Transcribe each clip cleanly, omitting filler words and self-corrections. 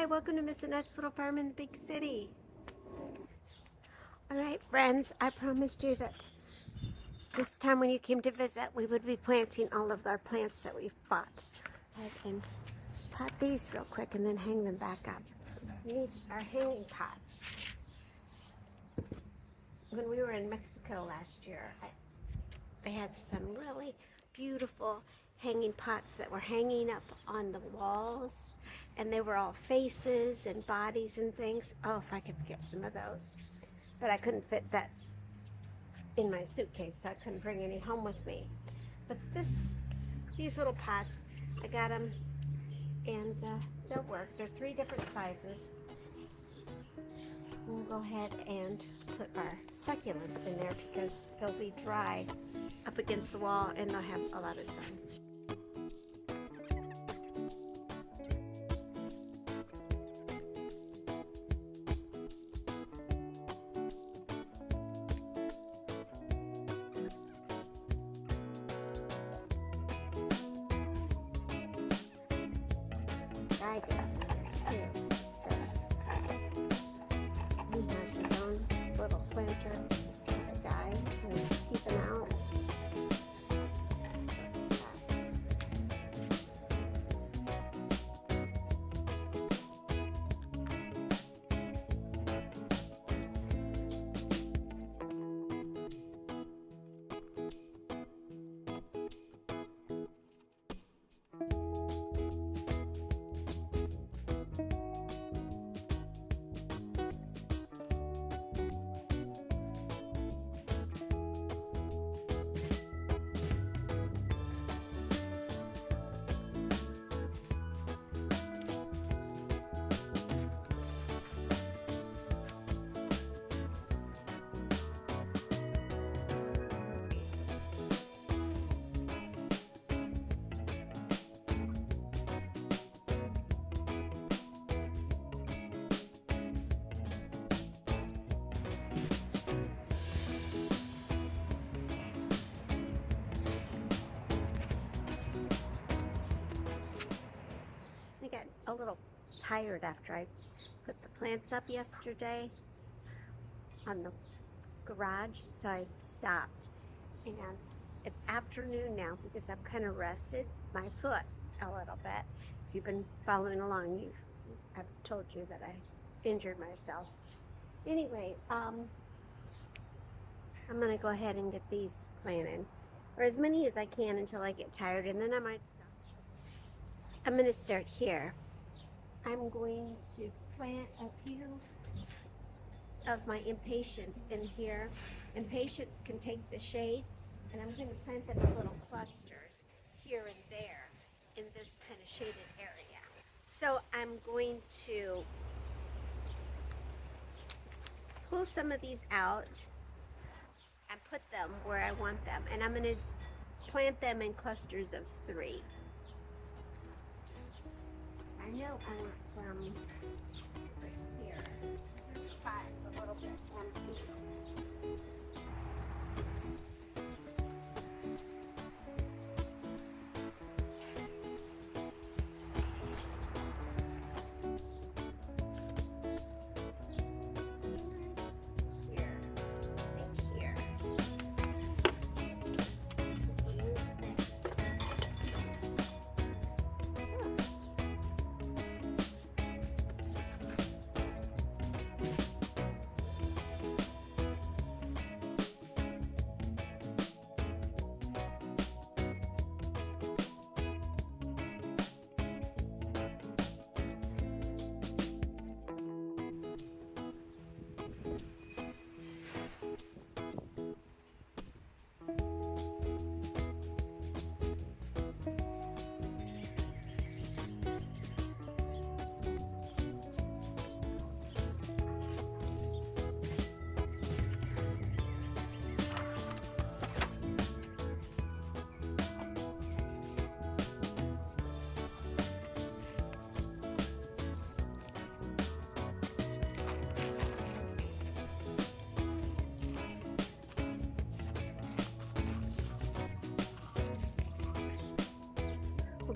welcome to Miss Annette's Little Farm in the Big City. Alright friends, I promised you that this time when you came to visit, we would be planting all of our plants that we've bought. And pot these real quick and then hang them back up. These are hanging pots. When we were in Mexico last year, they had some really beautiful hanging pots that were hanging up on the walls, and they were all faces and bodies and things. Oh, if I could get some of those. But I couldn't fit that in my suitcase, so I couldn't bring any home with me. But these little pots, I got them, and they'll work. They're 3 different sizes. We'll go ahead and put our succulents in there because they'll be dry up against the wall and they'll have a lot of sun. I guess too. He has his own little planter guy who's keeping out. I got a little tired after I put the plants up yesterday on the garage, so I stopped. And it's afternoon now because I've kind of rested my foot a little bit. If you've been following along, I've told you that I injured myself. Anyway, I'm gonna go ahead and get these planted, or as many as I can until I get tired, and then I might stop. I'm going to start here. I'm going to plant a few of my impatiens in here. Impatiens can take the shade, and I'm going to plant them in little clusters here and there in this kind of shaded area. So I'm going to pull some of these out and put them where I want them, and I'm going to plant them in clusters of 3. I know I want some right here. This spot is a little bit empty.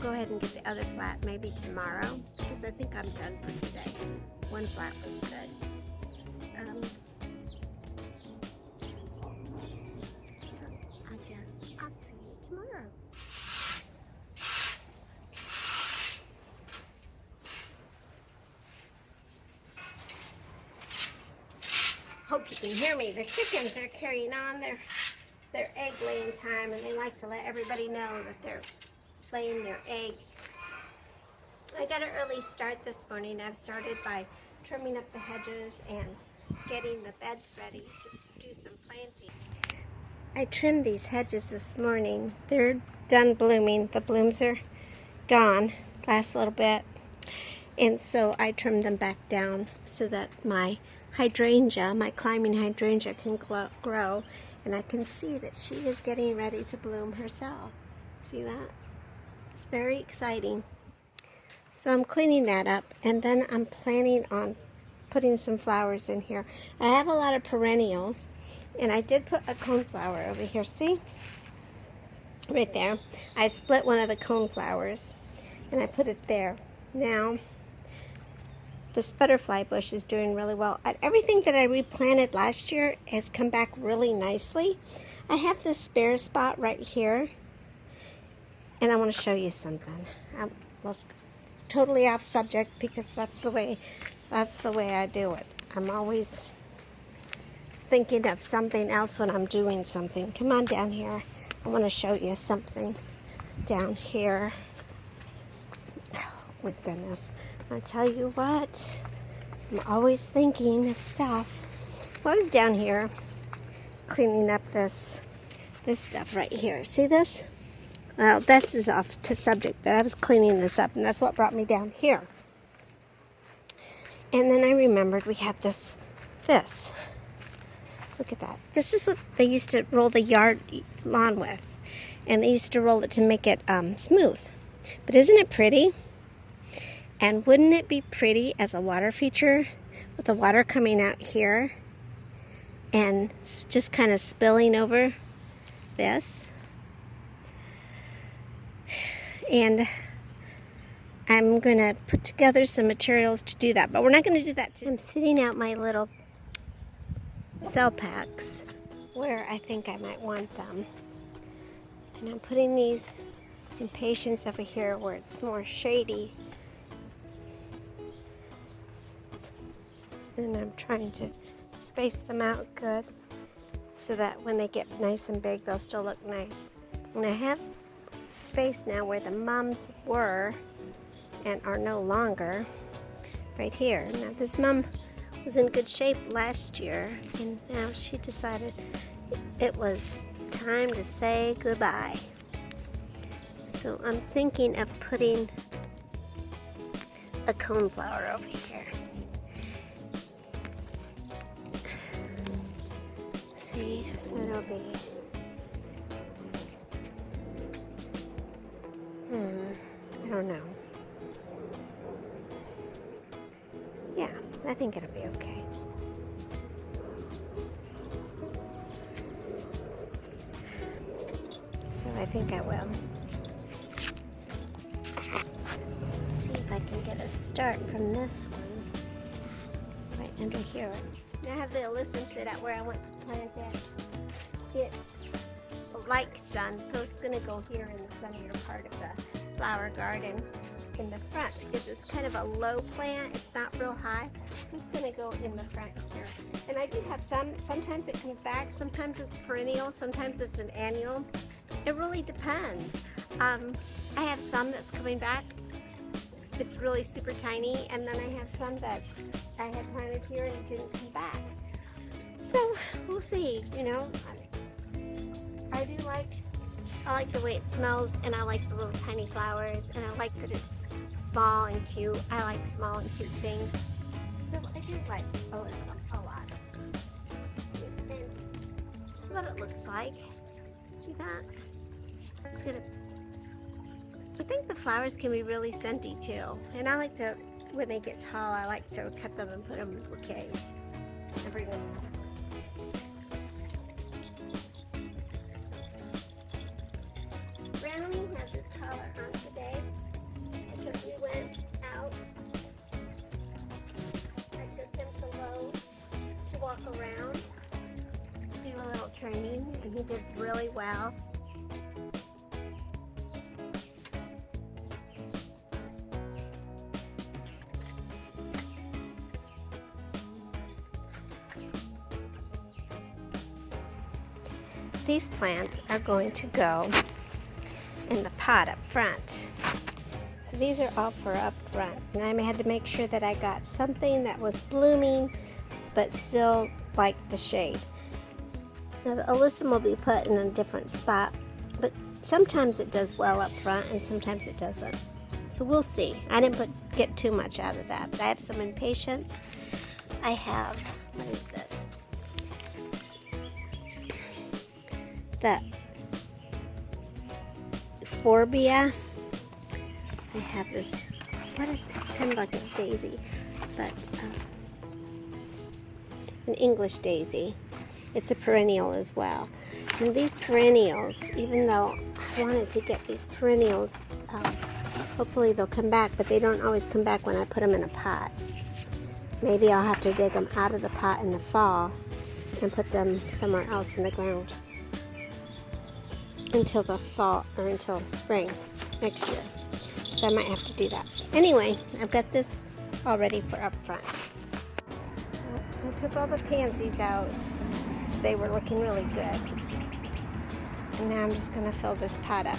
go ahead and get the other flat maybe tomorrow, because I think I'm done for today. One flat was good. So I guess I'll see you tomorrow. Hope you can hear me. The chickens are carrying on their egg laying time, and they like to let everybody know that they're laying their eggs. I got an early start this morning. I've started by trimming up the hedges and getting the beds ready to do some planting. I trimmed these hedges this morning. They're done blooming. The blooms are gone last little bit. And so I trimmed them back down so that my hydrangea, my climbing hydrangea, can grow. And I can see that she is getting ready to bloom herself. See that? It's very exciting. So I'm cleaning that up, and then I'm planning on putting some flowers in here. I have a lot of perennials, and I did put a coneflower over here. See? Right there. I split one of the coneflowers, and I put it there. Now, this butterfly bush is doing really well. Everything that I replanted last year has come back really nicely. I have this bare spot right here, and I want to show you something. Let's totally off subject, because that's the way I do it. I'm always thinking of something else when I'm doing something. Come on down here. I want to show you something down here. Oh my goodness. I tell you what, I'm always thinking of stuff. Well, I was down here cleaning up this stuff right here. See this? Well, this is off to subject, but I was cleaning this up, and that's what brought me down here. And then I remembered we had this. Look at that. This is what they used to roll the yard lawn with. And they used to roll it to make it smooth. But isn't it pretty? And wouldn't it be pretty as a water feature with the water coming out here and just kind of spilling over this? And I'm going to put together some materials to do that, but we're not going to do that today. I'm sitting out my little cell packs where I think I might want them. And I'm putting these impatiens over here where it's more shady. And I'm trying to space them out good so that when they get nice and big, they'll still look nice. And I have space now where the mums were and are no longer, right here. Now this mum was in good shape last year, and now she decided it was time to say goodbye. So I'm thinking of putting a coneflower over here. See, so it'll be I don't know. Yeah, I think it'll be okay. So I think I will. Let's see if I can get a start from this one. Right under here. Now I have the alyssum sit out where I want to plant it. It likes sun, so it's going to go here in the sunnier part of the flower garden in the front, because it's kind of a low plant. It's not real high, so it's going to go in the front here. And I do have sometimes it comes back, sometimes it's perennial, sometimes it's an annual. It really depends. I have some that's coming back. It's really super tiny, and then I have some that I had planted here and it didn't come back. So we'll see, you know. I like the way it smells, and I like the little tiny flowers, and I like that it's small and cute. I like small and cute things. So I do like alyssum a lot. And this is what it looks like. See that? It's gonna. I think the flowers can be really scenty too. And I like to, when they get tall, I like to cut them and put them in bouquets and bring them out. Brownie has his collar on today. training, and he did really well. These plants are going to go in the pot up front. So these are all for up front. And I had to make sure that I got something that was blooming but still like the shade. Now the alyssum will be put in a different spot, but sometimes it does well up front and sometimes it doesn't. So we'll see. I didn't get too much out of that, but I have some impatience. I have, what is this? The Forbia. I have this, what is this? Kind of like a daisy, but an English daisy. It's a perennial as well. And these perennials, even though I wanted to get these perennials, hopefully they'll come back, but they don't always come back when I put them in a pot. Maybe I'll have to dig them out of the pot in the fall and put them somewhere else in the ground until the fall or until spring next year. So I might have to do that. Anyway, I've got this all ready for up front. I took all the pansies out. They were looking really good. And now I'm just going to fill this pot up.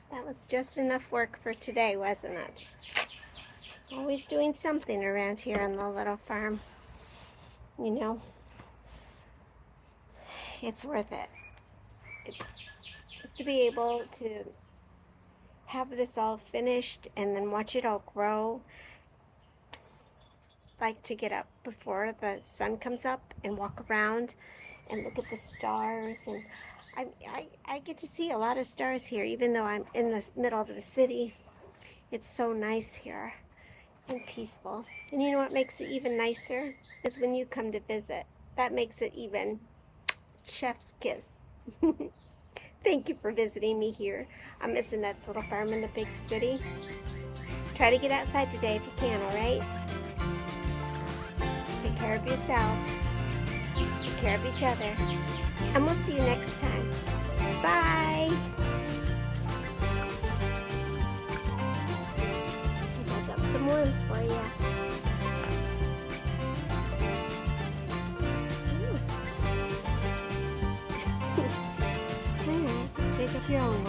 That was just enough work for today, wasn't it? Always doing something around here on the little farm. You know, it's worth it. Just to be able to have this all finished and then watch it all grow. Like to get up before the sun comes up and walk around and look at the stars, and I get to see a lot of stars here, even though I'm in the middle of the city. It's so nice here and peaceful. And you know what makes it even nicer is when you come to visit. That makes it even chef's kiss. Thank you for visiting me here on Miss Annette's little farm in the big city. Try to get outside today if you can, all right? Take care of yourself. Take care of each other. And we'll see you next time. Bye. I'll got some worms for you. Dig up your own